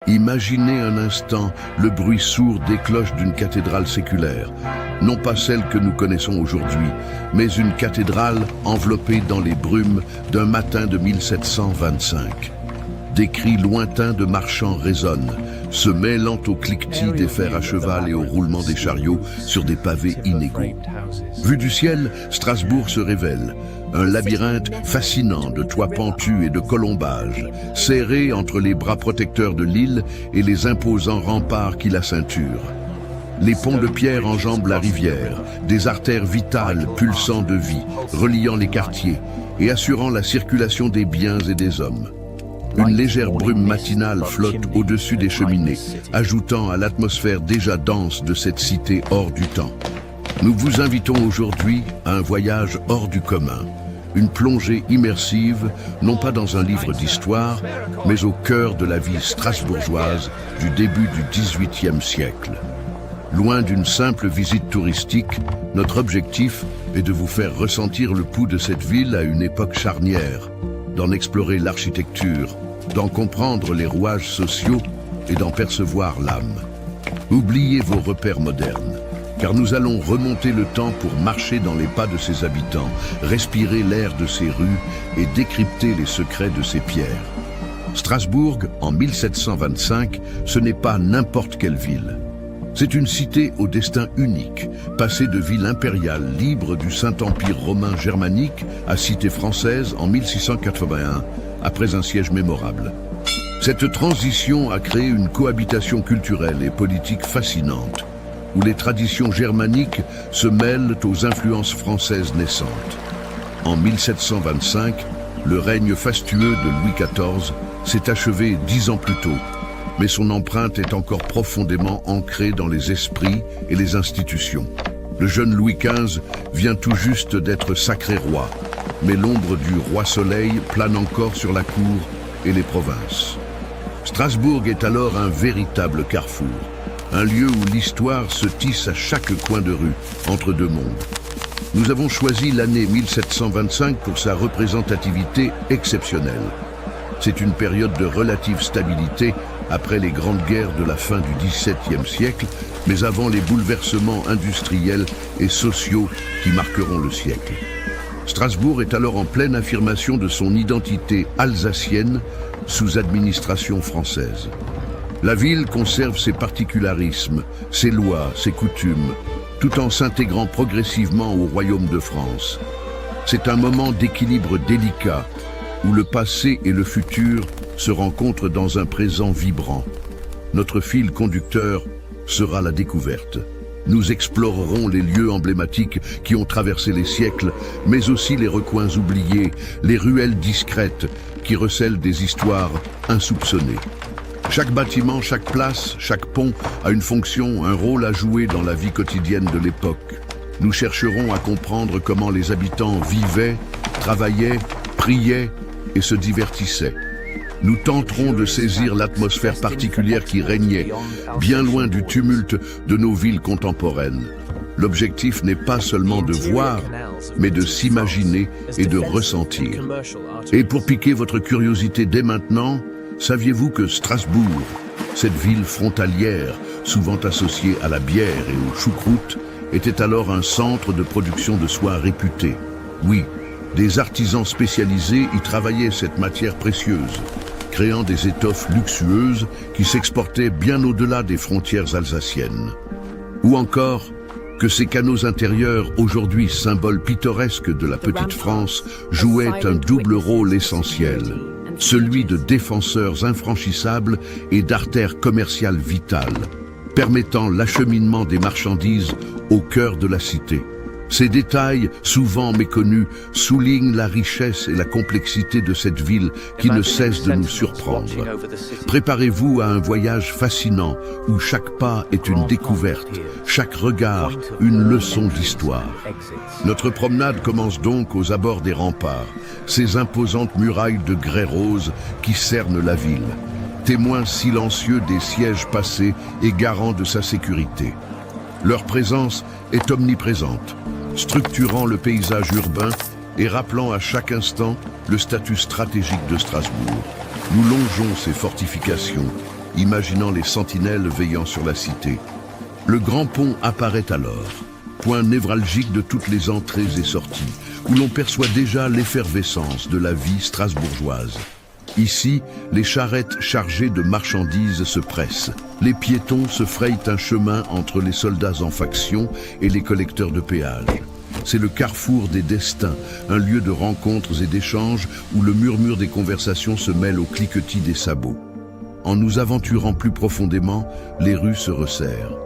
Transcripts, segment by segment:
Imaginez un instant le bruit sourd des cloches d'une cathédrale séculaire. Non pas celle que nous connaissons aujourd'hui, mais une cathédrale enveloppée dans les brumes d'un matin de 1725. Des cris lointains de marchands résonnent, se mêlant au cliquetis des fers à cheval et au roulement des chariots sur des pavés inégaux. Vu du ciel, Strasbourg se révèle, un labyrinthe fascinant de toits pentus et de colombages, serré entre les bras protecteurs de l'île et les imposants remparts qui la ceinturent. Les ponts de pierre enjambent la rivière, des artères vitales pulsant de vie, reliant les quartiers et assurant la circulation des biens et des hommes. Une légère brume matinale flotte au-dessus des cheminées, ajoutant à l'atmosphère déjà dense de cette cité hors du temps. Nous vous invitons aujourd'hui à un voyage hors du commun, une plongée immersive, non pas dans un livre d'histoire, mais au cœur de la vie strasbourgeoise du début du XVIIIe siècle. Loin d'une simple visite touristique, notre objectif est de vous faire ressentir le pouls de cette ville à une époque charnière, d'en explorer l'architecture, d'en comprendre les rouages sociaux et d'en percevoir l'âme. Oubliez vos repères modernes, car nous allons remonter le temps pour marcher dans les pas de ses habitants, respirer l'air de ses rues et décrypter les secrets de ses pierres. Strasbourg, en 1725, ce n'est pas n'importe quelle ville. C'est une cité au destin unique, passée de ville impériale libre du Saint-Empire romain germanique à cité française en 1681, après un siège mémorable. Cette transition a créé une cohabitation culturelle et politique fascinante, où les traditions germaniques se mêlent aux influences françaises naissantes. En 1725, le règne fastueux de Louis XIV s'est achevé 10 ans plus tôt, mais son empreinte est encore profondément ancrée dans les esprits et les institutions. Le jeune Louis XV vient tout juste d'être sacré roi, mais l'ombre du roi Soleil plane encore sur la cour et les provinces. Strasbourg est alors un véritable carrefour, un lieu où l'histoire se tisse à chaque coin de rue, entre deux mondes. Nous avons choisi l'année 1725 pour sa représentativité exceptionnelle. C'est une période de relative stabilité après les grandes guerres de la fin du XVIIe siècle, mais avant les bouleversements industriels et sociaux qui marqueront le siècle. Strasbourg est alors en pleine affirmation de son identité alsacienne sous administration française. La ville conserve ses particularismes, ses lois, ses coutumes, tout en s'intégrant progressivement au royaume de France. C'est un moment d'équilibre délicat, où le passé et le futur se rencontrent dans un présent vibrant. Notre fil conducteur sera la découverte. Nous explorerons les lieux emblématiques qui ont traversé les siècles, mais aussi les recoins oubliés, les ruelles discrètes qui recèlent des histoires insoupçonnées. Chaque bâtiment, chaque place, chaque pont a une fonction, un rôle à jouer dans la vie quotidienne de l'époque. Nous chercherons à comprendre comment les habitants vivaient, travaillaient, priaient et se divertissaient. Nous tenterons de saisir l'atmosphère particulière qui régnait, bien loin du tumulte de nos villes contemporaines. L'objectif n'est pas seulement de voir, mais de s'imaginer et de ressentir. Et pour piquer votre curiosité dès maintenant, saviez-vous que Strasbourg, cette ville frontalière, souvent associée à la bière et aux choucroutes, était alors un centre de production de soie réputé? Oui, des artisans spécialisés y travaillaient cette matière précieuse, créant des étoffes luxueuses qui s'exportaient bien au-delà des frontières alsaciennes. Ou encore que ces canaux intérieurs, aujourd'hui symboles pittoresques de la petite France, jouaient un double rôle essentiel, celui de défenseurs infranchissables et d'artères commerciales vitales, permettant l'acheminement des marchandises au cœur de la cité. Ces détails, souvent méconnus, soulignent la richesse et la complexité de cette ville qui ne cesse de nous surprendre. Préparez-vous à un voyage fascinant où chaque pas est une découverte, chaque regard une leçon d'histoire. Notre promenade commence donc aux abords des remparts, ces imposantes murailles de grès rose qui cernent la ville, témoins silencieux des sièges passés et garants de sa sécurité. Leur présence est omniprésente, structurant le paysage urbain et rappelant à chaque instant le statut stratégique de Strasbourg. Nous longeons ces fortifications, imaginant les sentinelles veillant sur la cité. Le grand pont apparaît alors, point névralgique de toutes les entrées et sorties, où l'on perçoit déjà l'effervescence de la vie strasbourgeoise. Ici, les charrettes chargées de marchandises se pressent. Les piétons se frayent un chemin entre les soldats en faction et les collecteurs de péage. C'est le carrefour des destins, un lieu de rencontres et d'échanges où le murmure des conversations se mêle au cliquetis des sabots. En nous aventurant plus profondément, les rues se resserrent.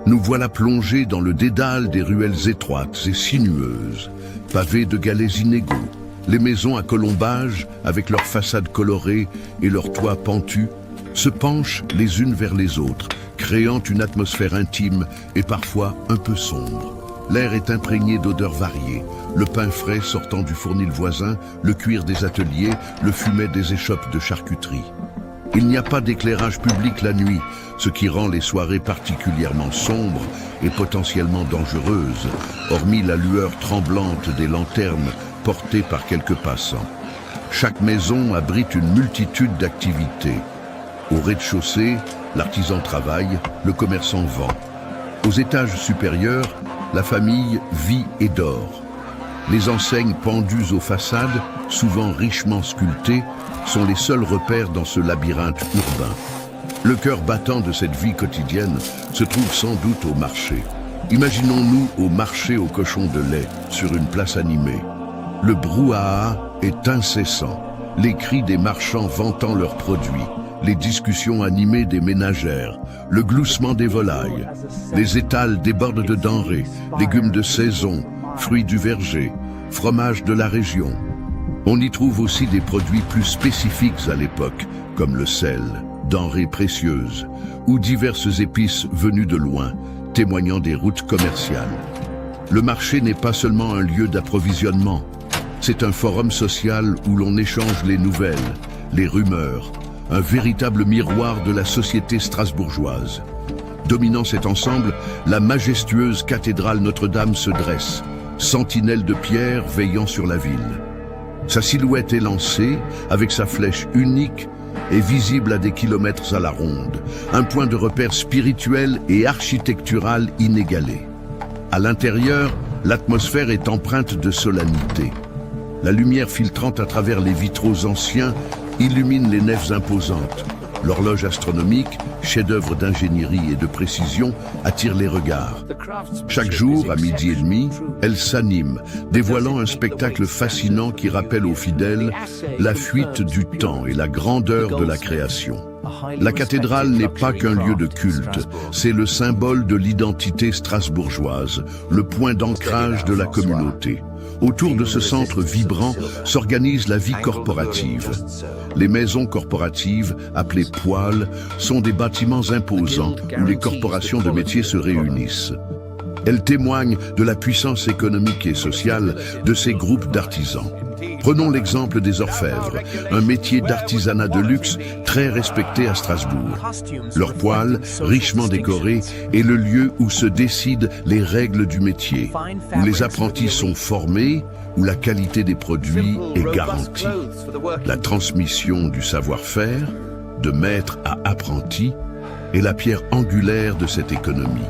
Nous voilà plongés dans le dédale des ruelles étroites et sinueuses, pavées de galets inégaux. Les maisons à colombages, avec leurs façades colorées et leurs toits pentus, se penchent les unes vers les autres, créant une atmosphère intime et parfois un peu sombre. L'air est imprégné d'odeurs variées, le pain frais sortant du fournil voisin, le cuir des ateliers, le fumet des échoppes de charcuterie. Il n'y a pas d'éclairage public la nuit, ce qui rend les soirées particulièrement sombres et potentiellement dangereuses, hormis la lueur tremblante des lanternes portées par quelques passants. Chaque maison abrite une multitude d'activités. Au rez-de-chaussée, l'artisan travaille, le commerçant vend. Aux étages supérieurs, la famille vit et dort. Les enseignes pendues aux façades, souvent richement sculptées, sont les seuls repères dans ce labyrinthe urbain. Le cœur battant de cette vie quotidienne se trouve sans doute au marché. Imaginons-nous au marché aux cochons de lait, sur une place animée. Le brouhaha est incessant, les cris des marchands vantant leurs produits, les discussions animées des ménagères, le gloussement des volailles. Les étals débordent de denrées, légumes de saison, fruits du verger, fromage de la région. On y trouve aussi des produits plus spécifiques à l'époque, comme le sel, denrées précieuses, ou diverses épices venues de loin, témoignant des routes commerciales. Le marché n'est pas seulement un lieu d'approvisionnement, c'est un forum social où l'on échange les nouvelles, les rumeurs, un véritable miroir de la société strasbourgeoise. Dominant cet ensemble, la majestueuse cathédrale Notre-Dame se dresse, sentinelle de pierre veillant sur la ville. Sa silhouette élancée, avec sa flèche unique, est visible à des kilomètres à la ronde, un point de repère spirituel et architectural inégalé. À l'intérieur, l'atmosphère est empreinte de solennité. La lumière filtrante à travers les vitraux anciens illumine les nefs imposantes. L'horloge astronomique, chef-d'œuvre d'ingénierie et de précision, attire les regards. Chaque jour, à 12h30, elle s'anime, dévoilant un spectacle fascinant qui rappelle aux fidèles la fuite du temps et la grandeur de la création. La cathédrale n'est pas qu'un lieu de culte, c'est le symbole de l'identité strasbourgeoise, le point d'ancrage de la communauté. Autour de ce centre vibrant s'organise la vie corporative. Les maisons corporatives, appelées poêles, sont des bâtiments imposants où les corporations de métiers se réunissent. Elles témoignent de la puissance économique et sociale de ces groupes d'artisans. Prenons l'exemple des orfèvres, un métier d'artisanat de luxe très respecté à Strasbourg. Leur poêle, richement décoré, est le lieu où se décident les règles du métier, où les apprentis sont formés, où la qualité des produits est garantie. La transmission du savoir-faire, de maître à apprenti, est la pierre angulaire de cette économie.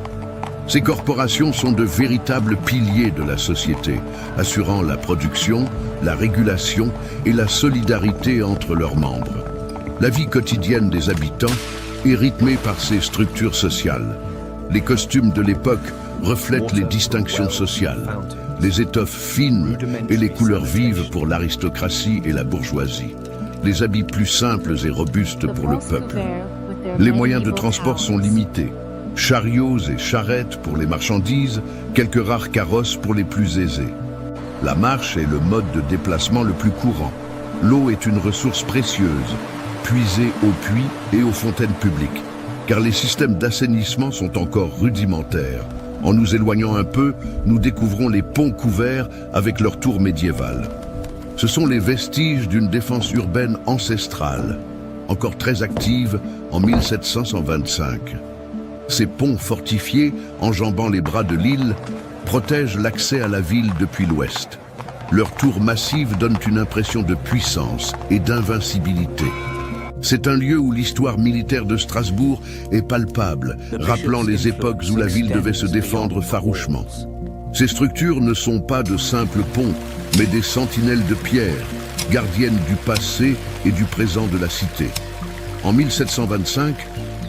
Ces corporations sont de véritables piliers de la société, assurant la production, la régulation et la solidarité entre leurs membres. La vie quotidienne des habitants est rythmée par ces structures sociales. Les costumes de l'époque reflètent les distinctions sociales, les étoffes fines et les couleurs vives pour l'aristocratie et la bourgeoisie, les habits plus simples et robustes pour le peuple. Les moyens de transport sont limités. Chariots et charrettes pour les marchandises, quelques rares carrosses pour les plus aisés. La marche est le mode de déplacement le plus courant. L'eau est une ressource précieuse, puisée aux puits et aux fontaines publiques, car les systèmes d'assainissement sont encore rudimentaires. En nous éloignant un peu, nous découvrons les ponts couverts avec leurs tours médiévales. Ce sont les vestiges d'une défense urbaine ancestrale, encore très active en 1725. Ces ponts fortifiés, enjambant les bras de l'île, protègent l'accès à la ville depuis l'ouest. Leurs tours massives donnent une impression de puissance et d'invincibilité. C'est un lieu où l'histoire militaire de Strasbourg est palpable, rappelant les époques où la ville devait se défendre farouchement. Ces structures ne sont pas de simples ponts, mais des sentinelles de pierre, gardiennes du passé et du présent de la cité. En 1725,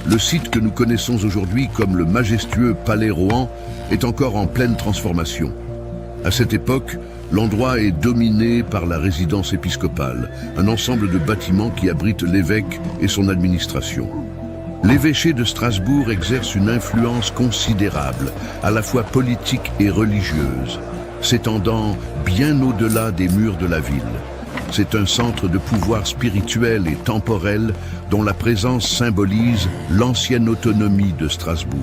le site que nous connaissons aujourd'hui comme le majestueux Palais Rohan est encore en pleine transformation. À cette époque, l'endroit est dominé par la résidence épiscopale, un ensemble de bâtiments qui abrite l'évêque et son administration. L'évêché de Strasbourg exerce une influence considérable, à la fois politique et religieuse, s'étendant bien au-delà des murs de la ville. C'est un centre de pouvoir spirituel et temporel dont la présence symbolise l'ancienne autonomie de Strasbourg.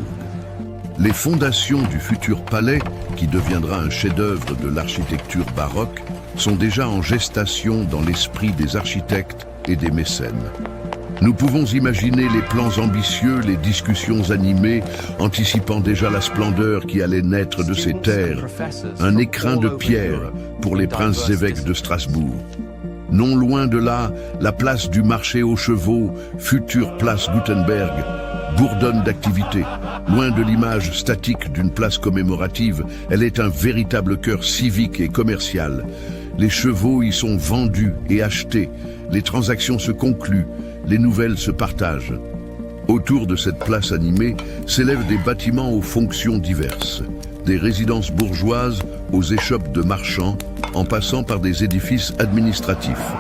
Les fondations du futur palais, qui deviendra un chef-d'œuvre de l'architecture baroque, sont déjà en gestation dans l'esprit des architectes et des mécènes. Nous pouvons imaginer les plans ambitieux, les discussions animées, anticipant déjà la splendeur qui allait naître de ces terres, un écrin de pierre pour les princes évêques de Strasbourg. Non loin de là, la place du marché aux chevaux, future place Gutenberg, bourdonne d'activité. Loin de l'image statique d'une place commémorative, elle est un véritable cœur civique et commercial. Les chevaux y sont vendus et achetés, les transactions se concluent, les nouvelles se partagent. Autour de cette place animée s'élèvent des bâtiments aux fonctions diverses, des résidences bourgeoises aux échoppes de marchands, en passant par des édifices administratifs.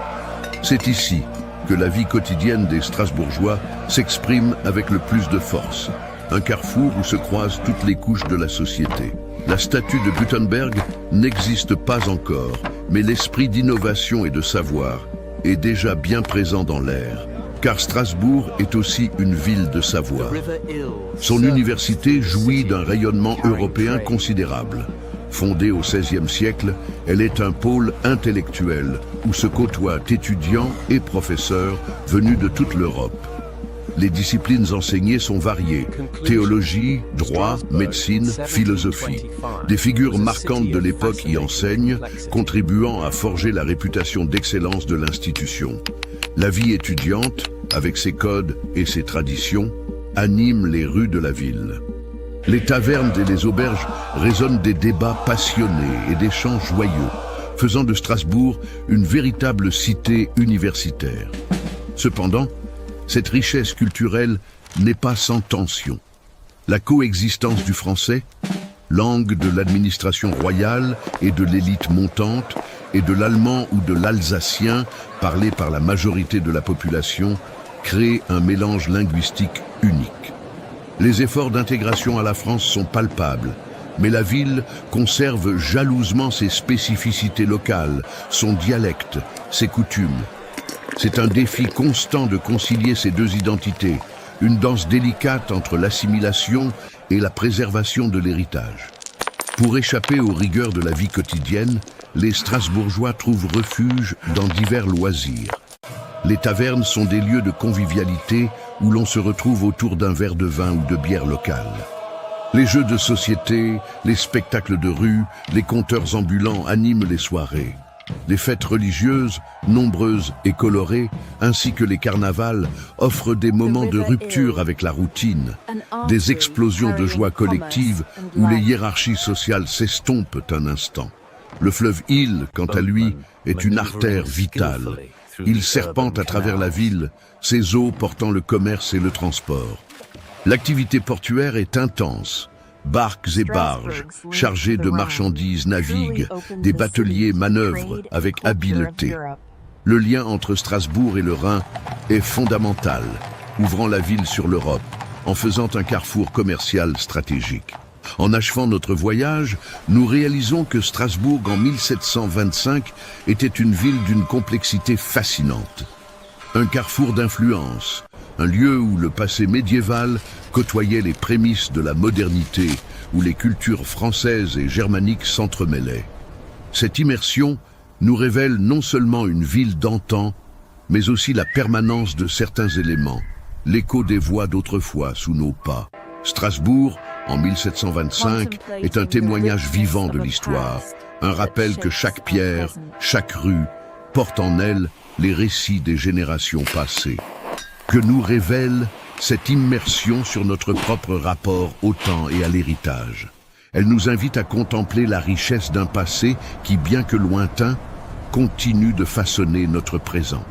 C'est ici que la vie quotidienne des Strasbourgeois s'exprime avec le plus de force. Un carrefour où se croisent toutes les couches de la société. La statue de Gutenberg n'existe pas encore, mais l'esprit d'innovation et de savoir est déjà bien présent dans l'air. Car Strasbourg est aussi une ville de savoir. Son université jouit d'un rayonnement européen considérable. Fondée au XVIe siècle, elle est un pôle intellectuel où se côtoient étudiants et professeurs venus de toute l'Europe. Les disciplines enseignées sont variées, théologie, droit, médecine, philosophie. Des figures marquantes de l'époque y enseignent, contribuant à forger la réputation d'excellence de l'institution. La vie étudiante, avec ses codes et ses traditions, anime les rues de la ville. Les tavernes et les auberges résonnent des débats passionnés et des chants joyeux, faisant de Strasbourg une véritable cité universitaire. Cependant, cette richesse culturelle n'est pas sans tension. La coexistence du français, langue de l'administration royale et de l'élite montante, et de l'allemand ou de l'alsacien, parlé par la majorité de la population, crée un mélange linguistique unique. Les efforts d'intégration à la France sont palpables, mais la ville conserve jalousement ses spécificités locales, son dialecte, ses coutumes. C'est un défi constant de concilier ces deux identités, une danse délicate entre l'assimilation et la préservation de l'héritage. Pour échapper aux rigueurs de la vie quotidienne, les Strasbourgeois trouvent refuge dans divers loisirs. Les tavernes sont des lieux de convivialité où l'on se retrouve autour d'un verre de vin ou de bière locale. Les jeux de société, les spectacles de rue, les conteurs ambulants animent les soirées. Les fêtes religieuses, nombreuses et colorées, ainsi que les carnavals, offrent des moments de rupture avec la routine, des explosions de joie collective où les hiérarchies sociales s'estompent un instant. Le fleuve Ill, quant à lui, est une artère vitale. Il serpente à travers la ville, ses eaux portant le commerce et le transport. L'activité portuaire est intense. Barques et barges, chargées de marchandises, naviguent, des bateliers manœuvrent avec habileté. Le lien entre Strasbourg et le Rhin est fondamental, ouvrant la ville sur l'Europe, en faisant un carrefour commercial stratégique. En achevant notre voyage, nous réalisons que Strasbourg, en 1725, était une ville d'une complexité fascinante. Un carrefour d'influence, un lieu où le passé médiéval côtoyait les prémices de la modernité, où les cultures françaises et germaniques s'entremêlaient. Cette immersion nous révèle non seulement une ville d'antan, mais aussi la permanence de certains éléments, l'écho des voix d'autrefois sous nos pas. Strasbourg, en 1725, est un témoignage vivant de l'histoire, un rappel que chaque pierre, chaque rue, porte en elle les récits des générations passées. que nous révèle cette immersion sur notre propre rapport au temps et à l'héritage. Elle nous invite à contempler la richesse d'un passé qui, bien que lointain, continue de façonner notre présent.